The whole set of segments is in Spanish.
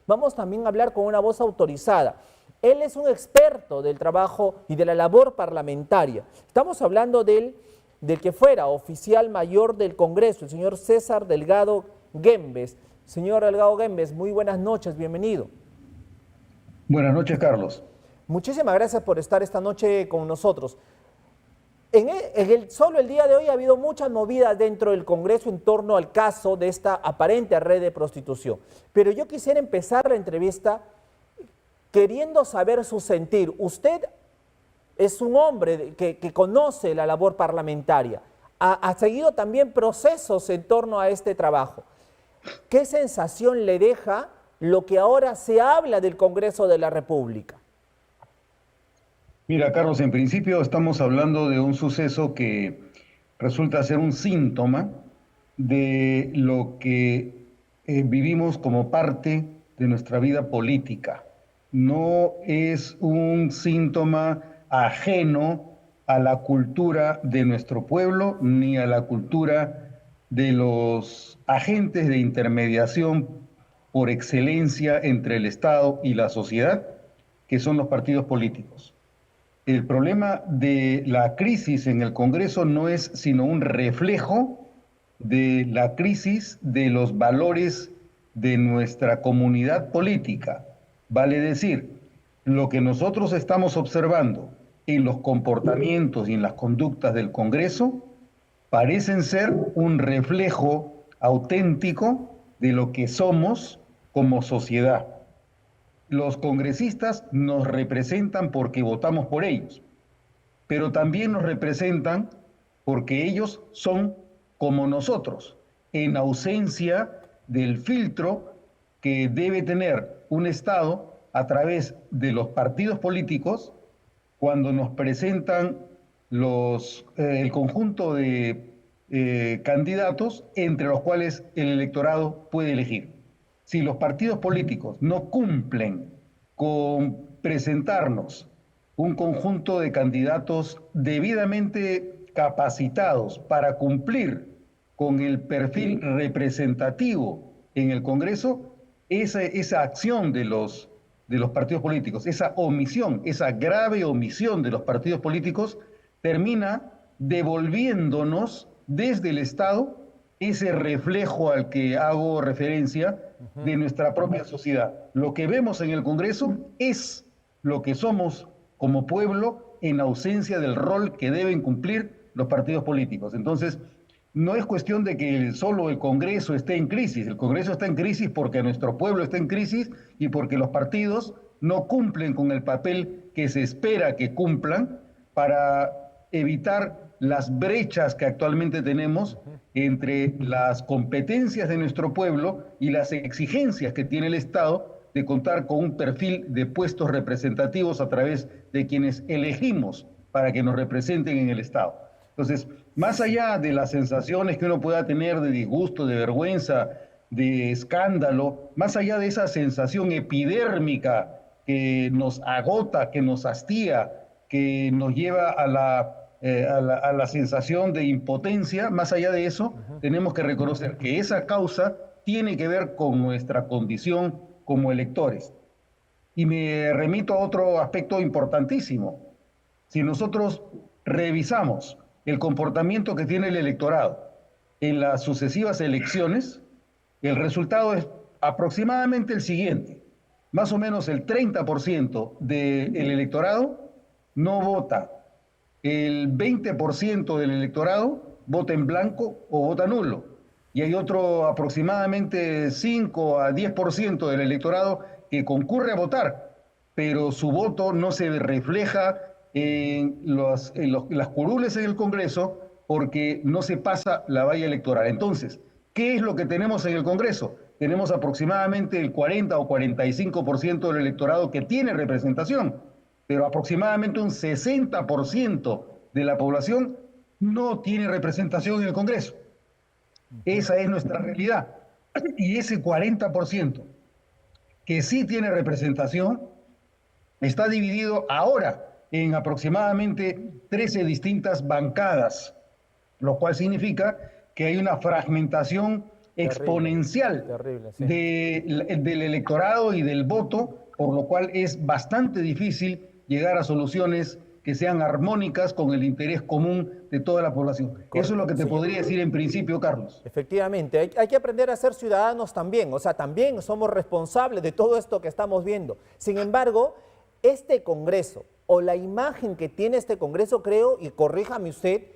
vamos también a hablar con una voz autorizada. Él es un experto del trabajo y de la labor parlamentaria. Estamos hablando del que fuera oficial mayor del Congreso, el señor César Delgado Guembes. Señor Delgado Guembes, muy buenas noches, bienvenido. Buenas noches, Carlos. Muchísimas gracias por estar esta noche con nosotros. Solo el día de hoy ha habido muchas movidas dentro del Congreso en torno al caso de esta aparente red de prostitución. Pero yo quisiera empezar la entrevista queriendo saber su sentir. Usted es un hombre que conoce la labor parlamentaria, ha seguido también procesos en torno a este trabajo. ¿Qué sensación le deja lo que ahora se habla del Congreso de la República? Mira, Carlos, en principio estamos hablando de un suceso que resulta ser un síntoma de lo que vivimos como parte de nuestra vida política. No es un síntoma ajeno a la cultura de nuestro pueblo ni a la cultura de los agentes de intermediación por excelencia entre el Estado y la sociedad, que son los partidos políticos. El problema de la crisis en el Congreso no es sino un reflejo de la crisis de los valores de nuestra comunidad política. Vale decir, lo que nosotros estamos observando en los comportamientos y en las conductas del Congreso parecen ser un reflejo auténtico de lo que somos como sociedad. Los congresistas nos representan porque votamos por ellos, pero también nos representan porque ellos son como nosotros, en ausencia del filtro que debe tener un Estado a través de los partidos políticos cuando nos presentan el conjunto de candidatos entre los cuales el electorado puede elegir. Si los partidos políticos no cumplen con presentarnos un conjunto de candidatos debidamente capacitados para cumplir con el perfil representativo en el Congreso, esa acción de los partidos políticos, esa omisión, esa grave omisión de los partidos políticos, termina devolviéndonos desde el Estado ese reflejo al que hago referencia de nuestra propia sociedad. Lo que vemos en el Congreso es lo que somos como pueblo en ausencia del rol que deben cumplir los partidos políticos. Entonces, no es cuestión de que solo el Congreso esté en crisis. El Congreso está en crisis porque nuestro pueblo está en crisis y porque los partidos no cumplen con el papel que se espera que cumplan para evitar las brechas que actualmente tenemos entre las competencias de nuestro pueblo y las exigencias que tiene el Estado de contar con un perfil de puestos representativos a través de quienes elegimos para que nos representen en el Estado. Entonces, más allá de las sensaciones que uno pueda tener de disgusto, de vergüenza, de escándalo, más allá de esa sensación epidérmica que nos agota, que nos hastía, que nos lleva a la sensación de impotencia, más allá de eso, tenemos que reconocer que esa causa tiene que ver con nuestra condición como electores. Y me remito a otro aspecto importantísimo. Si nosotros revisamos el comportamiento que tiene el electorado en las sucesivas elecciones, el resultado es aproximadamente el siguiente. Más o menos el 30% del electorado no vota. El 20% del electorado vota en blanco o vota nulo. Y hay otro aproximadamente 5 a 10% del electorado que concurre a votar, pero su voto no se refleja en las curules en el Congreso porque no se pasa la valla electoral. Entonces, ¿qué es lo que tenemos en el Congreso? Tenemos aproximadamente el 40 o 45% del electorado que tiene representación, pero aproximadamente un 60% de la población no tiene representación en el Congreso. Esa es nuestra realidad. Y ese 40% que sí tiene representación está dividido ahora en aproximadamente 13 distintas bancadas, lo cual significa que hay una fragmentación exponencial terrible, sí. del electorado y del voto, por lo cual es bastante difícil llegar a soluciones que sean armónicas con el interés común de toda la población. Eso es lo que te podría decir en principio, Carlos. Efectivamente, hay que aprender a ser ciudadanos también, o sea, también somos responsables de todo esto que estamos viendo. Sin embargo, este Congreso, o la imagen que tiene este Congreso, creo, y corríjame usted,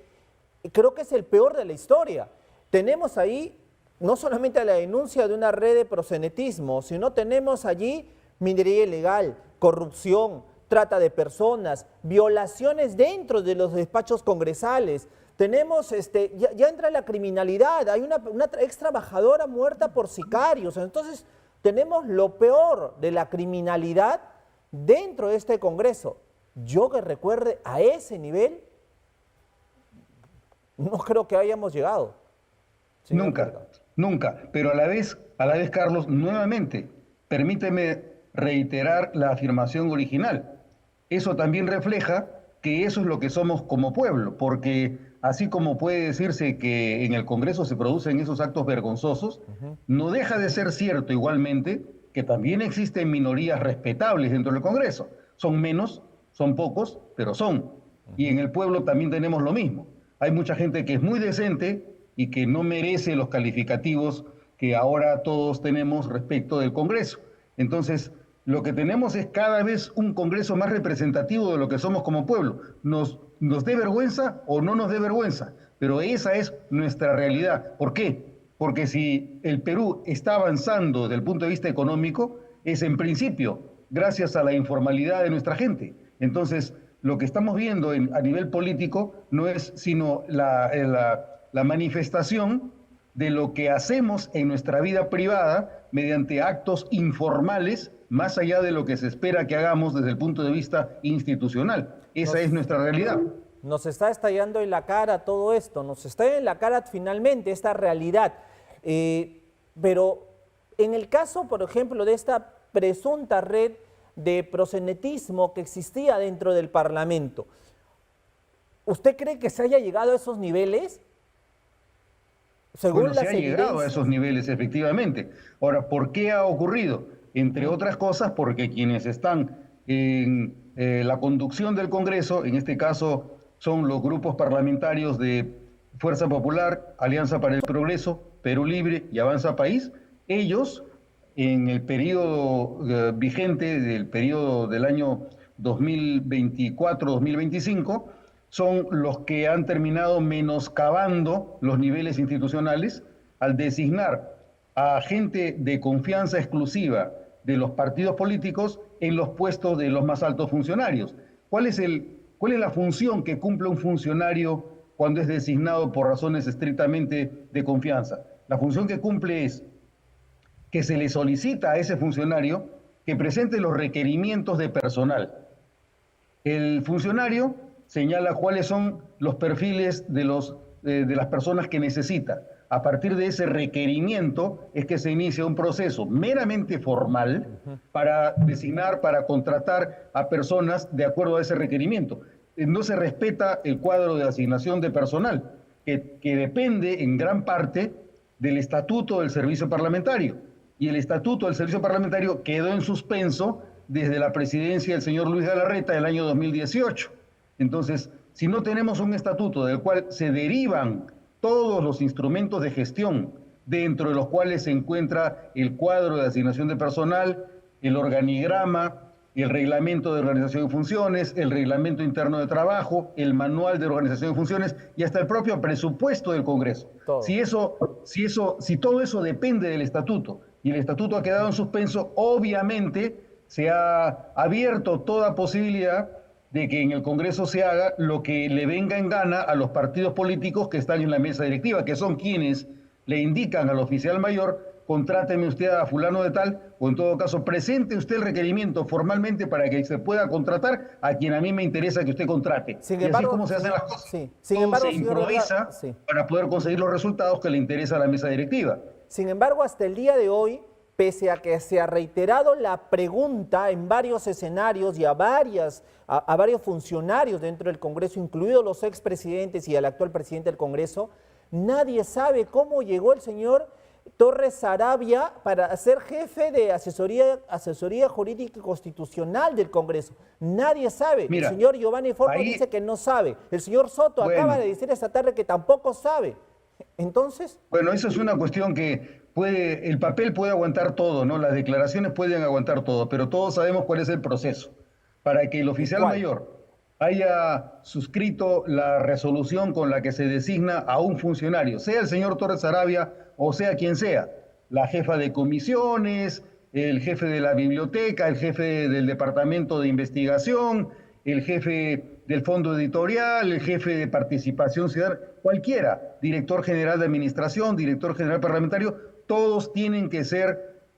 creo que es el peor de la historia. Tenemos ahí no solamente la denuncia de una red de proxenetismo, sino tenemos allí minería ilegal, corrupción, trata de personas, violaciones dentro de los despachos congresales. Tenemos, ya entra la criminalidad, hay una ex trabajadora muerta por sicarios. Entonces, tenemos lo peor de la criminalidad dentro de este Congreso. Yo que recuerde a ese nivel, no creo que hayamos llegado. Nunca, nunca. Pero a la vez, Carlos, nuevamente, permíteme reiterar la afirmación original. Eso también refleja que eso es lo que somos como pueblo, porque así como puede decirse que en el Congreso se producen esos actos vergonzosos, no deja de ser cierto igualmente que también existen minorías respetables dentro del Congreso. Son menos, son pocos, pero son. Y en el pueblo también tenemos lo mismo. Hay mucha gente que es muy decente y que no merece los calificativos que ahora todos tenemos respecto del Congreso. Entonces, lo que tenemos es cada vez un Congreso más representativo de lo que somos como pueblo. Nos dé vergüenza o no nos dé vergüenza, pero esa es nuestra realidad. ¿Por qué? Porque si el Perú está avanzando desde el punto de vista económico, es en principio gracias a la informalidad de nuestra gente. Entonces, lo que estamos viendo a nivel político no es sino la manifestación de lo que hacemos en nuestra vida privada mediante actos informales, más allá de lo que se espera que hagamos desde el punto de vista institucional. Esa es nuestra realidad. Nos está estallando en la cara todo esto, nos está en la cara finalmente esta realidad. Pero en el caso, por ejemplo, de esta presunta red de proxenetismo que existía dentro del Parlamento, ¿usted cree que se haya llegado a esos niveles? Según se ha llegado a esos niveles, efectivamente. Ahora, ¿por qué ha ocurrido? Entre otras cosas, porque quienes están en la conducción del Congreso, en este caso son los grupos parlamentarios de Fuerza Popular, Alianza para el Progreso, Perú Libre y Avanza País, ellos en el periodo vigente, del periodo del año 2024-2025, son los que han terminado menoscabando los niveles institucionales al designar a gente de confianza exclusiva de los partidos políticos en los puestos de los más altos funcionarios. ¿Cuál es la función que cumple un funcionario cuando es designado por razones estrictamente de confianza? La función que cumple es que se le solicita a ese funcionario que presente los requerimientos de personal. El funcionario señala cuáles son los perfiles de las personas que necesita. A partir de ese requerimiento es que se inicia un proceso meramente formal para designar, para contratar a personas de acuerdo a ese requerimiento. No se respeta el cuadro de asignación de personal, que depende en gran parte del estatuto del servicio parlamentario. Y el estatuto del servicio parlamentario quedó en suspenso desde la presidencia del señor Luis Galarreta del año 2018. Entonces, si no tenemos un estatuto del cual se derivan todos los instrumentos de gestión, dentro de los cuales se encuentra el cuadro de asignación de personal, el organigrama, el reglamento de organización y funciones, el reglamento interno de trabajo, el manual de organización y funciones y hasta el propio presupuesto del Congreso. Si todo eso depende del estatuto y el estatuto ha quedado en suspenso, obviamente se ha abierto toda posibilidad de que en el Congreso se haga lo que le venga en gana a los partidos políticos que están en la mesa directiva, que son quienes le indican al oficial mayor: contráteme usted a fulano de tal, o en todo caso, presente usted el requerimiento formalmente para que se pueda contratar a quien a mí me interesa que usted contrate. Sin embargo, así es como se hacen las cosas. Sí. Se improvisa para poder conseguir los resultados que le interesa a la mesa directiva. Sin embargo, hasta el día de hoy, pese a que se ha reiterado la pregunta en varios escenarios y a varios funcionarios dentro del Congreso, incluidos los expresidentes y el actual presidente del Congreso, nadie sabe cómo llegó el señor Torres Sarabia para ser jefe de asesoría jurídica y constitucional del Congreso? Nadie sabe. Mira, el señor Giovanni Forno ahí, dice que no sabe. El señor Soto acaba de decir esta tarde que tampoco sabe. Entonces... Bueno, eso es una cuestión que el papel puede aguantar todo, ¿no? Las declaraciones pueden aguantar todo, pero todos sabemos cuál es el proceso. Para que el oficial mayor haya suscrito la resolución con la que se designa a un funcionario, sea el señor Torres Sarabia o sea quien sea, la jefa de comisiones, el jefe de la biblioteca, el jefe del departamento de investigación, el jefe del fondo editorial, el jefe de participación ciudadana, cualquiera, director general de administración, director general parlamentario, todos tienen que ser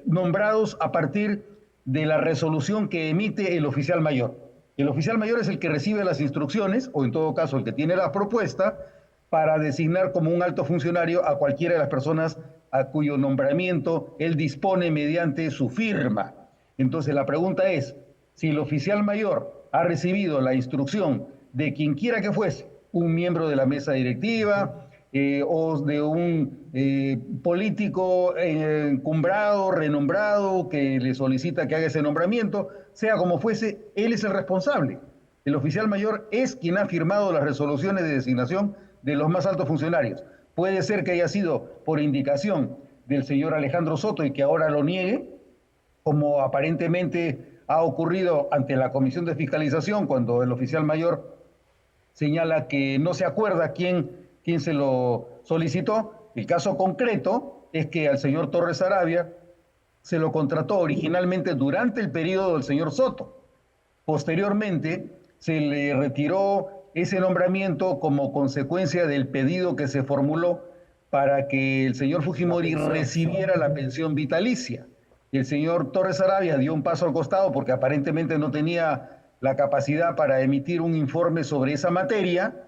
nombrados a partir de la resolución que emite el oficial mayor. El oficial mayor es el que recibe las instrucciones, o en todo caso el que tiene la propuesta, para designar como un alto funcionario a cualquiera de las personas a cuyo nombramiento él dispone mediante su firma. Entonces la pregunta es, si el oficial mayor ha recibido la instrucción de quien quiera que fuese, un miembro de la mesa directiva o de un político encumbrado, renombrado, que le solicita que haga ese nombramiento, sea como fuese, él es el responsable. El oficial mayor es quien ha firmado las resoluciones de designación de los más altos funcionarios. Puede ser que haya sido por indicación del señor Alejandro Soto y que ahora lo niegue, como aparentemente ha ocurrido ante la Comisión de Fiscalización, cuando el oficial mayor señala que no se acuerda quién se lo solicitó. El caso concreto es que al señor Torres Sarabia se lo contrató originalmente durante el periodo del señor Soto. Posteriormente se le retiró ese nombramiento como consecuencia del pedido que se formuló para que el señor Fujimori recibiera la pensión vitalicia. El señor Torres Sarabia dio un paso al costado porque aparentemente no tenía la capacidad para emitir un informe sobre esa materia.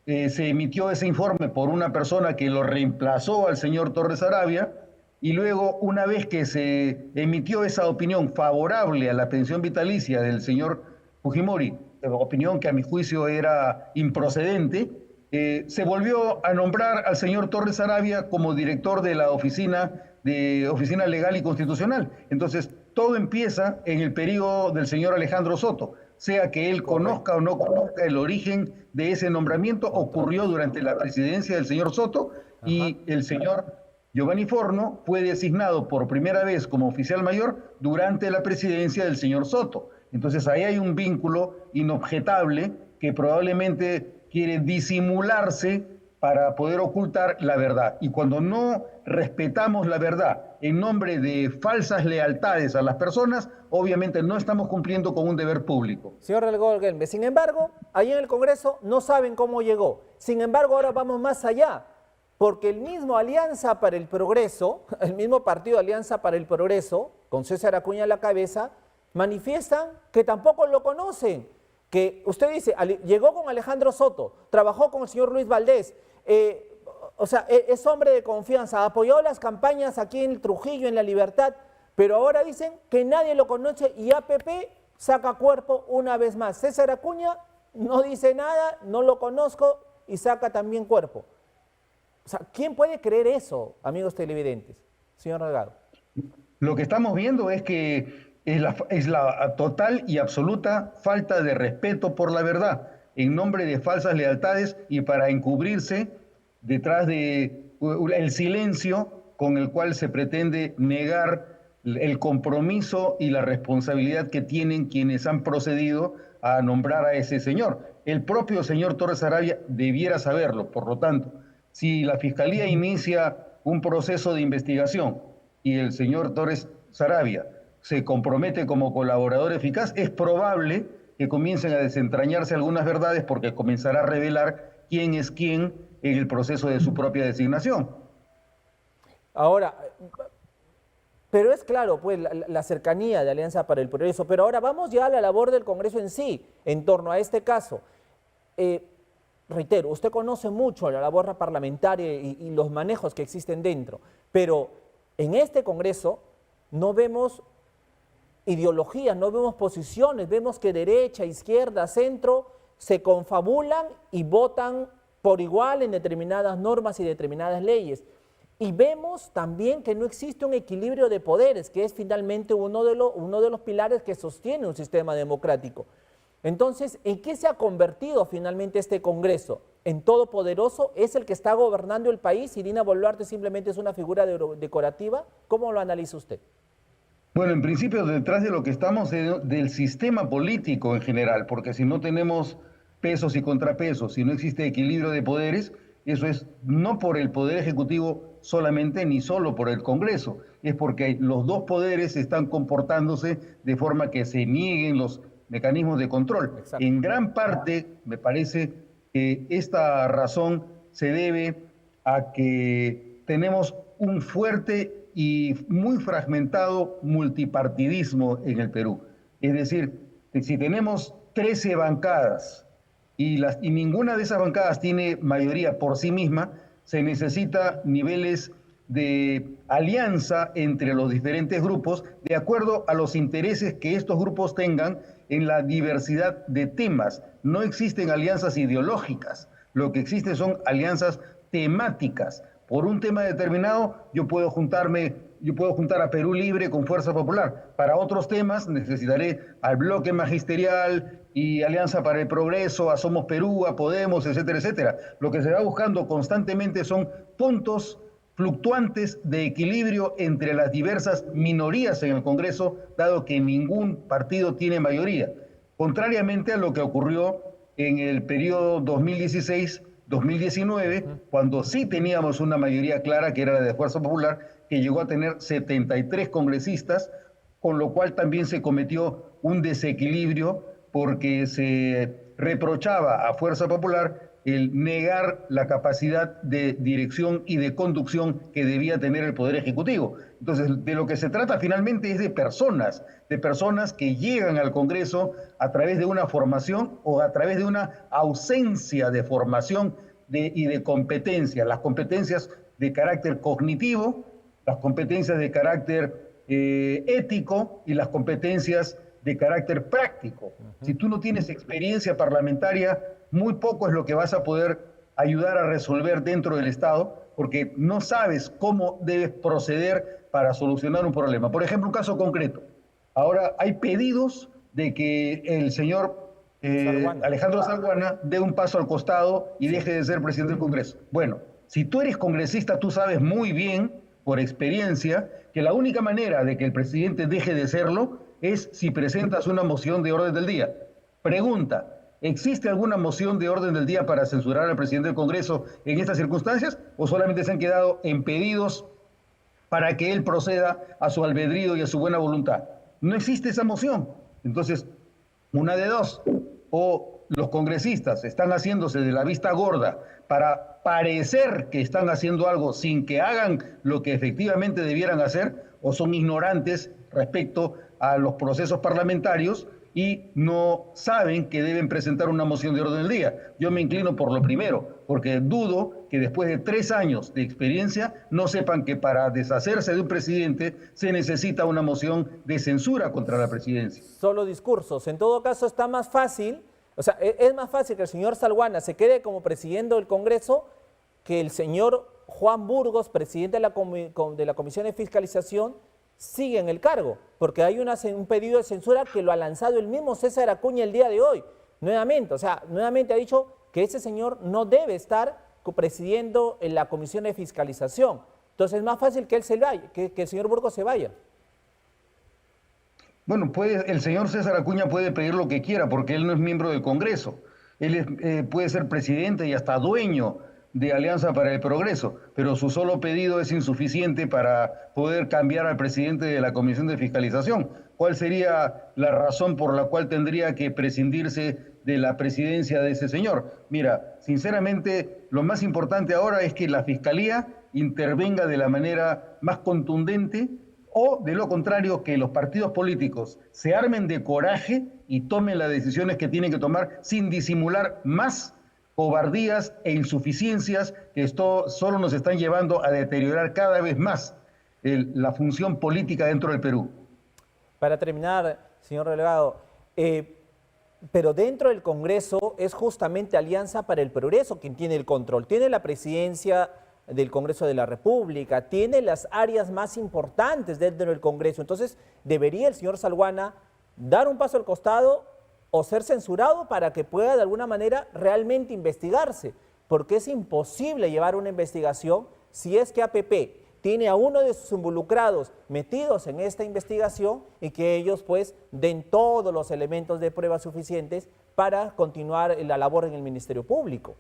Se emitió ese informe por una persona que lo reemplazó al señor Torres Sarabia, y luego, una vez que se emitió esa opinión favorable a la pensión vitalicia del señor Fujimori, opinión que a mi juicio era improcedente, se volvió a nombrar al señor Torres Sarabia como director de la Oficina Legal y Constitucional. Entonces, todo empieza en el periodo del señor Alejandro Soto. Sea que él conozca o no conozca el origen de ese nombramiento, ocurrió durante la presidencia del señor Soto, y el señor Giovanni Forno fue designado por primera vez como oficial mayor durante la presidencia del señor Soto. Entonces ahí hay un vínculo inobjetable que probablemente quiere disimularse para poder ocultar la verdad. Y cuando no respetamos la verdad en nombre de falsas lealtades a las personas, obviamente no estamos cumpliendo con un deber público. Señor Relgor Gelme, sin embargo, ahí en el Congreso no saben cómo llegó. Sin embargo, ahora vamos más allá, porque el mismo Alianza para el Progreso, el mismo partido Alianza para el Progreso, con César Acuña a la cabeza, manifiestan que tampoco lo conocen. Que usted dice, llegó con Alejandro Soto, trabajó con el señor Luis Valdés, o sea, es hombre de confianza, apoyó las campañas aquí en Trujillo, en La Libertad, pero ahora dicen que nadie lo conoce y APP saca cuerpo una vez más. César Acuña no dice nada, no lo conozco y saca también cuerpo. O sea, ¿quién puede creer eso, amigos televidentes? Señor Delgado. Lo que estamos viendo es que es la total y absoluta falta de respeto por la verdad, en nombre de falsas lealtades y para encubrirse detrás de el silencio con el cual se pretende negar el compromiso y la responsabilidad que tienen quienes han procedido a nombrar a ese señor. El propio señor Torres Sarabia debiera saberlo. Por lo tanto, si la Fiscalía inicia un proceso de investigación y el señor Torres Sarabia se compromete como colaborador eficaz, es probable que comiencen a desentrañarse algunas verdades, porque comenzará a revelar quién es quién en el proceso de su propia designación. Ahora, pero es claro, pues, la cercanía de Alianza para el Progreso, pero ahora vamos ya a la labor del Congreso en sí, en torno a este caso. Reitero, usted conoce mucho la labor parlamentaria y los manejos que existen dentro, pero en este Congreso no vemos ideologías, no vemos posiciones, vemos que derecha, izquierda, centro se confabulan y votan por igual en determinadas normas y determinadas leyes. Y vemos también que no existe un equilibrio de poderes, que es finalmente uno de los pilares que sostiene un sistema democrático. Entonces, ¿en qué se ha convertido finalmente este Congreso? ¿En todopoderoso? ¿Es el que está gobernando el país y Dina Boluarte simplemente es una figura decorativa? ¿Cómo lo analiza usted? Bueno, en principio detrás de lo que estamos es del sistema político en general, porque si no tenemos pesos y contrapesos, si no existe equilibrio de poderes, eso es no por el Poder Ejecutivo solamente ni solo por el Congreso, es porque los dos poderes están comportándose de forma que se nieguen los mecanismos de control. Exacto. En gran parte, me parece que esta razón se debe a que tenemos un fuerte y muy fragmentado multipartidismo en el Perú. Es decir, si tenemos 13 bancadas y ninguna de esas bancadas tiene mayoría por sí misma, se necesita niveles de alianza entre los diferentes grupos de acuerdo a los intereses que estos grupos tengan en la diversidad de temas. No existen alianzas ideológicas, lo que existe son alianzas temáticas. Por un tema determinado, yo puedo juntar a Perú Libre con Fuerza Popular. Para otros temas necesitaré al Bloque Magisterial y Alianza para el Progreso, a Somos Perú, a Podemos, etcétera, etcétera. Lo que se va buscando constantemente son puntos fluctuantes de equilibrio entre las diversas minorías en el Congreso, dado que ningún partido tiene mayoría. Contrariamente a lo que ocurrió en el periodo 2016-2019, cuando sí teníamos una mayoría clara, que era la de Fuerza Popular, que llegó a tener 73 congresistas, con lo cual también se cometió un desequilibrio porque se reprochaba a Fuerza Popular el negar la capacidad de dirección y de conducción que debía tener el Poder Ejecutivo. Entonces, de lo que se trata finalmente es de personas que llegan al Congreso a través de una formación o a través de una ausencia de formación y de competencias. Las competencias de carácter cognitivo, las competencias de carácter ético y las competencias de carácter práctico. Si tú no tienes experiencia parlamentaria, muy poco es lo que vas a poder ayudar a resolver dentro del Estado, porque no sabes cómo debes proceder para solucionar un problema. Por ejemplo, un caso concreto. Ahora hay pedidos de que el señor Alejandro Salguana dé un paso al costado y deje de ser presidente del Congreso. Bueno, si tú eres congresista, tú sabes muy bien, por experiencia, que la única manera de que el presidente deje de serlo es si presentas una moción de orden del día. Pregunta, ¿existe alguna moción de orden del día para censurar al presidente del Congreso en estas circunstancias o solamente se han quedado en pedidos para que él proceda a su albedrío y a su buena voluntad? No existe esa moción. Entonces, una de dos, o los congresistas están haciéndose de la vista gorda para parecer que están haciendo algo sin que hagan lo que efectivamente debieran hacer, o son ignorantes respecto a los procesos parlamentarios y no saben que deben presentar una moción de orden del día. Yo me inclino por lo primero, porque dudo que después de 3 años de experiencia no sepan que para deshacerse de un presidente se necesita una moción de censura contra la presidencia. Solo discursos. En todo caso está más fácil, o sea, es más fácil que el señor Salguana se quede como presidente del Congreso que el señor Juan Burgos, presidente de la Comisión de Fiscalización, sigue en el cargo, porque hay un pedido de censura que lo ha lanzado el mismo César Acuña el día de hoy, nuevamente, o sea, nuevamente ha dicho que ese señor no debe estar presidiendo en la Comisión de Fiscalización. Entonces es más fácil que él se vaya, que el señor Burgos se vaya. Bueno, el señor César Acuña puede pedir lo que quiera porque él no es miembro del Congreso. Él puede ser presidente y hasta dueño de Alianza para el Progreso, pero su solo pedido es insuficiente para poder cambiar al presidente de la Comisión de Fiscalización. ¿Cuál sería la razón por la cual tendría que prescindirse de la presidencia de ese señor? Mira, sinceramente, lo más importante ahora es que la Fiscalía intervenga de la manera más contundente o, de lo contrario, que los partidos políticos se armen de coraje y tomen las decisiones que tienen que tomar sin disimular más cobardías e insuficiencias que esto solo nos están llevando a deteriorar cada vez más la función política dentro del Perú. Para terminar, señor delegado, pero dentro del Congreso es justamente Alianza para el Progreso quien tiene el control. Tiene la presidencia del Congreso de la República, tiene las áreas más importantes dentro del Congreso. Entonces, debería el señor Salguana dar un paso al costado o ser censurado para que pueda de alguna manera realmente investigarse, porque es imposible llevar una investigación si es que APP tiene a uno de sus involucrados metidos en esta investigación y que ellos pues den todos los elementos de prueba suficientes para continuar la labor en el Ministerio Público.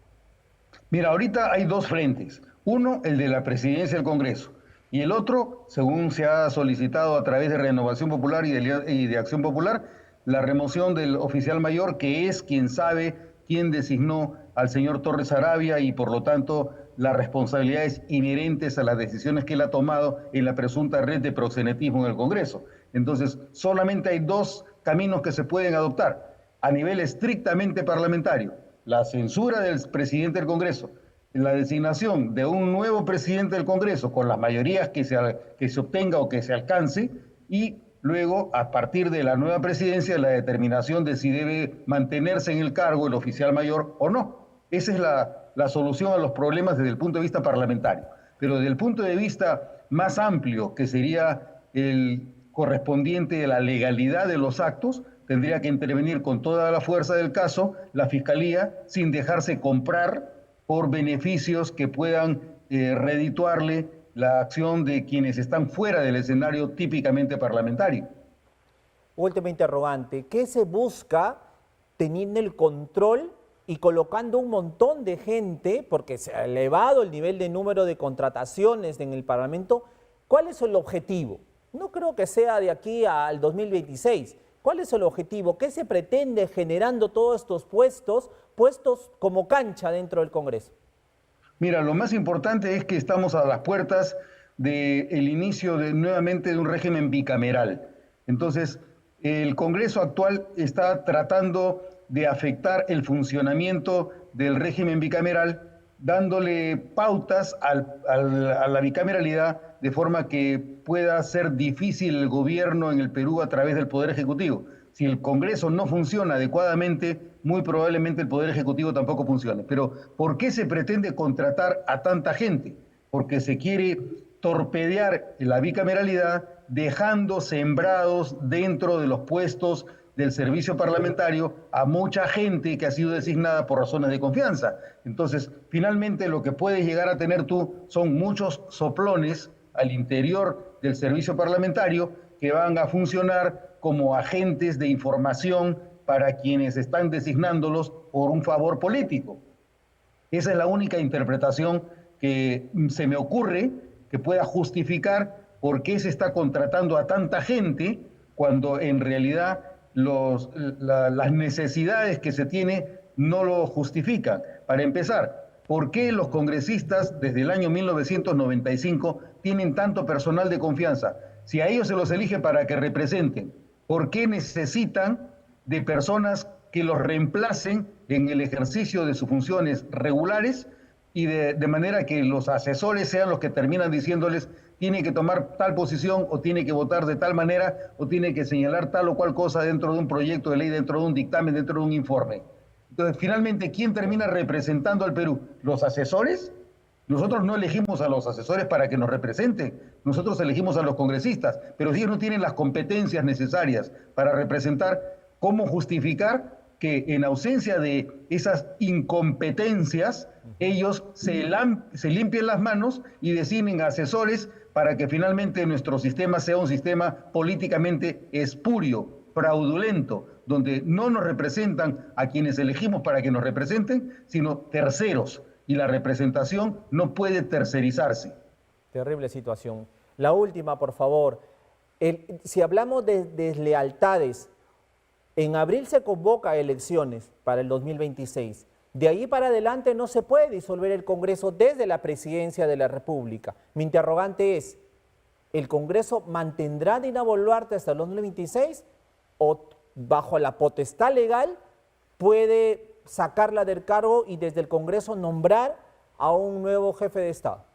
Mira, ahorita hay dos frentes. Uno, el de la presidencia del Congreso. Y el otro, según se ha solicitado a través de Renovación Popular y de Acción Popular, la remoción del oficial mayor, que es quien sabe quién designó al señor Torres Arabia y por lo tanto las responsabilidades inherentes a las decisiones que él ha tomado en la presunta red de proxenetismo en el Congreso. Entonces, solamente hay dos caminos que se pueden adoptar a nivel estrictamente parlamentario: la censura del presidente del Congreso, la designación de un nuevo presidente del Congreso con las mayorías que se obtenga o que se alcance, y luego, a partir de la nueva presidencia, la determinación de si debe mantenerse en el cargo el oficial mayor o no. Esa es la solución a los problemas desde el punto de vista parlamentario. Pero desde el punto de vista más amplio, que sería el correspondiente de la legalidad de los actos, tendría que intervenir con toda la fuerza del caso la Fiscalía, sin dejarse comprar por beneficios que puedan redituarle la acción de quienes están fuera del escenario típicamente parlamentario. Última interrogante, ¿qué se busca teniendo el control y colocando un montón de gente, porque se ha elevado el nivel de número de contrataciones en el Parlamento? ¿Cuál es el objetivo? No creo que sea de aquí al 2026. ¿Cuál es el objetivo? ¿Qué se pretende generando todos estos puestos como cancha dentro del Congreso? Mira, lo más importante es que estamos a las puertas del inicio nuevamente de un régimen bicameral. Entonces, el Congreso actual está tratando de afectar el funcionamiento del régimen bicameral, dándole pautas a la bicameralidad, de forma que pueda ser difícil el gobierno en el Perú a través del Poder Ejecutivo. Si el Congreso no funciona adecuadamente, muy probablemente el Poder Ejecutivo tampoco funcione. Pero ¿por qué se pretende contratar a tanta gente? Porque se quiere torpedear la bicameralidad, dejando sembrados dentro de los puestos del servicio parlamentario a mucha gente que ha sido designada por razones de confianza. Entonces, finalmente lo que puedes llegar a tener tú son muchos soplones al interior del servicio parlamentario que van a funcionar como agentes de información para quienes están designándolos por un favor político. Esa es la única interpretación que se me ocurre que pueda justificar por qué se está contratando a tanta gente cuando en realidad las necesidades que se tiene no lo justifican. Para empezar, ¿por qué los congresistas desde el año 1995 tienen tanto personal de confianza? Si a ellos se los elige para que representen, ¿por qué necesitan de personas que los reemplacen en el ejercicio de sus funciones regulares y de manera que los asesores sean los que terminan diciéndoles tiene que tomar tal posición o tiene que votar de tal manera o tiene que señalar tal o cual cosa dentro de un proyecto de ley, dentro de un dictamen, dentro de un informe? Entonces, finalmente, ¿quién termina representando al Perú? ¿Los asesores? Nosotros no elegimos a los asesores para que nos representen, nosotros elegimos a los congresistas, pero si ellos no tienen las competencias necesarias para representar, ¿cómo justificar que en ausencia de esas incompetencias ellos se limpien las manos y designen asesores para que finalmente nuestro sistema sea un sistema políticamente espurio, fraudulento, donde no nos representan a quienes elegimos para que nos representen, sino terceros? Y la representación no puede tercerizarse. Terrible situación. La última, por favor. Si hablamos de deslealtades, en abril se convoca a elecciones para el 2026. De ahí para adelante no se puede disolver el Congreso desde la Presidencia de la República. Mi interrogante es, ¿el Congreso mantendrá a Dina Boluarte hasta el 2026 o bajo la potestad legal puede sacarla del cargo y desde el Congreso nombrar a un nuevo jefe de Estado?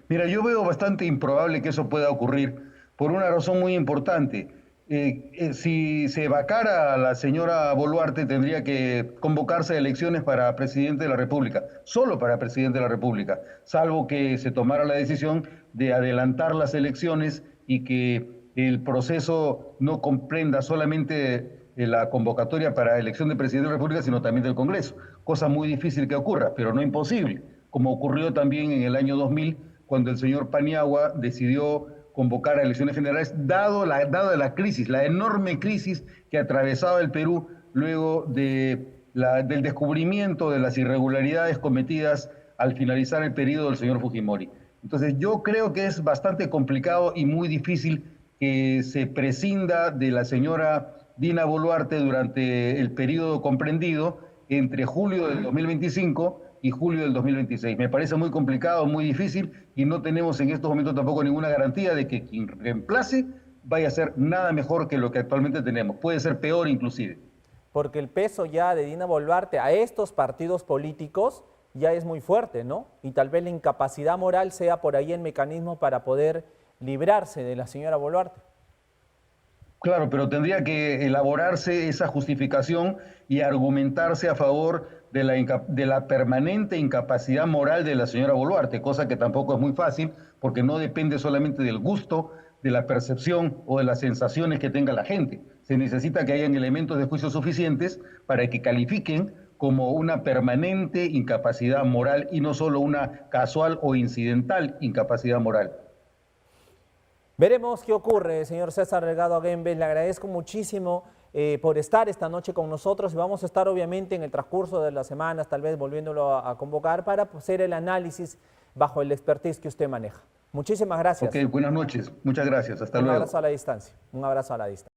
Mira, yo veo bastante improbable que eso pueda ocurrir por una razón muy importante. Si se vacara a la señora Boluarte, tendría que convocarse a elecciones para presidente de la República, solo para presidente de la República, salvo que se tomara la decisión de adelantar las elecciones y que el proceso no comprenda solamente la convocatoria para elección de presidente de la República, sino también del Congreso, cosa muy difícil que ocurra, pero no imposible, como ocurrió también en el año 2000, cuando el señor Paniagua decidió convocar a elecciones generales, dado la crisis, la enorme crisis que atravesaba el Perú luego del descubrimiento de las irregularidades cometidas al finalizar el periodo del señor Fujimori. Entonces yo creo que es bastante complicado y muy difícil que se prescinda de la señora Dina Boluarte durante el periodo comprendido entre julio del 2025 y julio del 2026. Me parece muy complicado, muy difícil, y no tenemos en estos momentos tampoco ninguna garantía de que quien reemplace vaya a ser nada mejor que lo que actualmente tenemos. Puede ser peor inclusive. Porque el peso ya de Dina Boluarte a estos partidos políticos ya es muy fuerte, ¿no? Y tal vez la incapacidad moral sea por ahí el mecanismo para poder librarse de la señora Boluarte. Claro, pero tendría que elaborarse esa justificación y argumentarse a favor de la permanente incapacidad moral de la señora Boluarte, cosa que tampoco es muy fácil porque no depende solamente del gusto, de la percepción o de las sensaciones que tenga la gente. Se necesita que hayan elementos de juicio suficientes para que califiquen como una permanente incapacidad moral y no solo una casual o incidental incapacidad moral. Veremos qué ocurre, señor César Delgado Aguembe. Le agradezco muchísimo por estar esta noche con nosotros y vamos a estar obviamente en el transcurso de las semanas, tal vez volviéndolo a convocar para hacer el análisis bajo el expertise que usted maneja. Muchísimas gracias. Ok, buenas noches. Muchas gracias. Hasta luego. Un abrazo a la distancia. Un abrazo a la distancia.